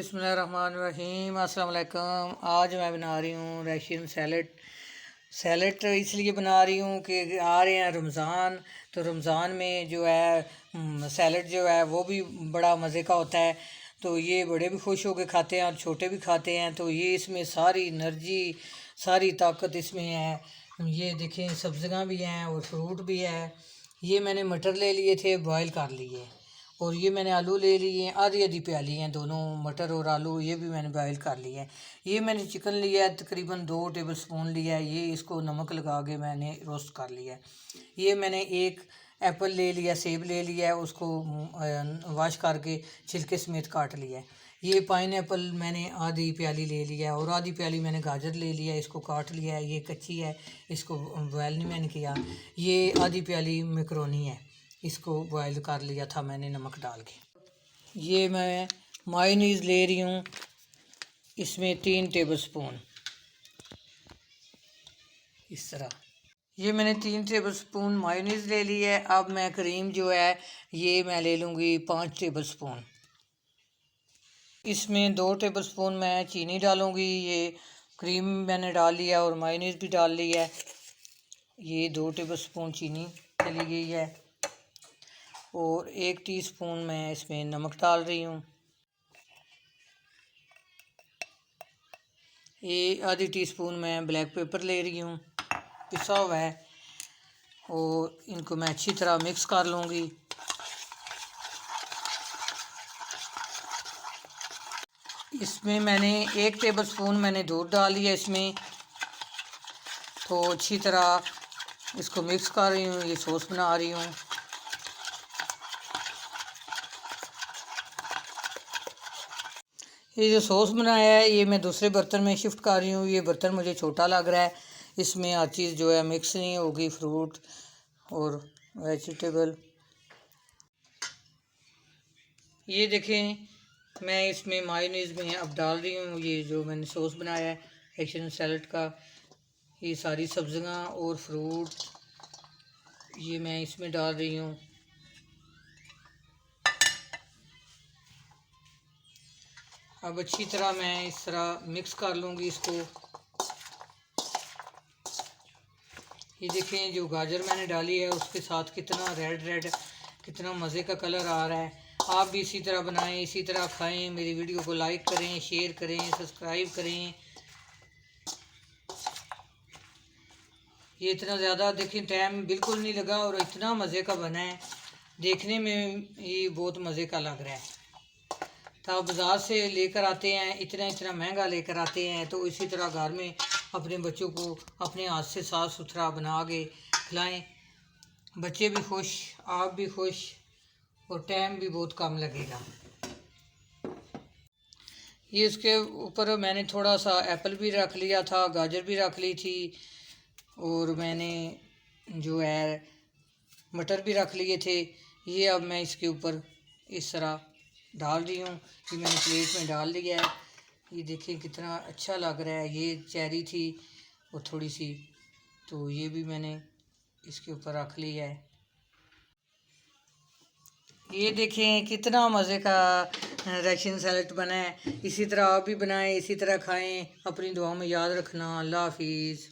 बिस्मिल्लाहिर्रहमानिर्रहीम। अस्सलाम वालेकुम। आज मैं बना रही हूँ रशियन सैलड। सैलड इसलिए बना रही हूँ कि आ रहे हैं रमज़ान, तो रमज़ान में जो है सैलड जो है वो भी बड़ा मज़े का होता है। तो ये बड़े भी खुश होकर खाते हैं और छोटे भी खाते हैं। तो ये इसमें सारी एनर्जी, सारी ताकत इसमें है। ये देखें, सब्जियाँ भी हैं और फ्रूट भी है। ये मैंने मटर ले लिए थे, बॉयल कर लिए। और ये मैंने आलू ले लिए हैं, आधी आधी प्याली हैं दोनों, मटर और आलू, ये भी मैंने बॉयल कर लिए हैं। ये मैंने चिकन लिया है, तकरीबन 2 टेबल स्पून लिया है। ये इसको नमक लगा के मैंने रोस्ट कर लिया है। ये मैंने एक एप्पल ले लिया, सेब ले लिया है, उसको वॉश करके छिलके समेत काट लिया है। ये पाइन एप्पल मैंने आधी प्याली ले लिया है और आधी प्याली मैंने गाजर ले लिया है, इसको काट लिया है। ये कच्ची है, इसको बॉयल नहीं मैंने किया। ये आधी प्याली मैकरोनी है, इसको बॉयल कर लिया था मैंने नमक डाल के। ये मैं मायोनीज़ ले रही हूँ, इसमें 3 टेबल स्पून, इस तरह। ये मैंने 3 टेबल स्पून मायोनीज़ ले ली है। अब मैं क्रीम जो है ये मैं ले लूँगी 5 टेबल स्पून। इसमें 2 टेबल स्पून मैं चीनी डालूँगी। ये क्रीम मैंने डाल लिया और मायोनीज़ भी डाल ली है। ये 2 टेबल स्पून चीनी चली गई है और 1 टीस्पून मैं इसमें नमक डाल रही हूँ। ये आधी टीस्पून मैं ब्लैक पेपर ले रही हूँ, पिसा हुआ है। और इनको मैं अच्छी तरह मिक्स कर लूँगी। इसमें मैंने 1 टेबल स्पून मैंने दूध डाल लिया इसमें। तो अच्छी तरह इसको मिक्स कर रही हूँ, ये सॉस बना रही हूँ। ये जो सॉस बनाया है ये मैं दूसरे बर्तन में शिफ्ट कर रही हूँ। ये बर्तन मुझे छोटा लग रहा है, इसमें हर चीज़ जो है मिक्स नहीं होगी, फ्रूट और वेजिटेबल। ये देखें, मैं इसमें मायोनीज़ में अब डाल रही हूँ ये जो मैंने सॉस बनाया है रशियन सैलड का। ये सारी सब्जियाँ और फ्रूट ये मैं इसमें डाल रही हूँ। अब अच्छी तरह मैं इस तरह मिक्स कर लूँगी इसको। ये देखें, जो गाजर मैंने डाली है उसके साथ कितना रेड रेड, कितना मज़े का कलर आ रहा है। आप भी इसी तरह बनाएं, इसी तरह खाएं। मेरी वीडियो को लाइक करें, शेयर करें, सब्सक्राइब करें। ये इतना ज़्यादा देखें टाइम बिल्कुल नहीं लगा और इतना मज़े का बना है, देखने में ये बहुत मज़े का लग रहा है। तो आप बाज़ार से लेकर आते हैं, इतना इतना महंगा लेकर आते हैं, तो इसी तरह घर में अपने बच्चों को अपने हाथ से साफ़ सुथरा बना के खिलाएं। बच्चे भी खुश, आप भी खुश और टाइम भी बहुत कम लगेगा। ये इसके ऊपर मैंने थोड़ा सा एप्पल भी रख लिया था, गाजर भी रख ली थी और मैंने जो है मटर भी रख लिए थे। ये अब मैं इसके ऊपर इस तरह डाल रही हूँ। ये मैंने प्लेट में डाल दिया है। ये देखिए कितना अच्छा लग रहा है। ये चेरी थी और थोड़ी सी, तो ये भी मैंने इसके ऊपर रख लिया है। ये देखें कितना मज़े का रशियन सैलड बना है। इसी तरह आप भी बनाएं, इसी तरह खाएं। अपनी दुआ में याद रखना। अल्लाह हाफिज़।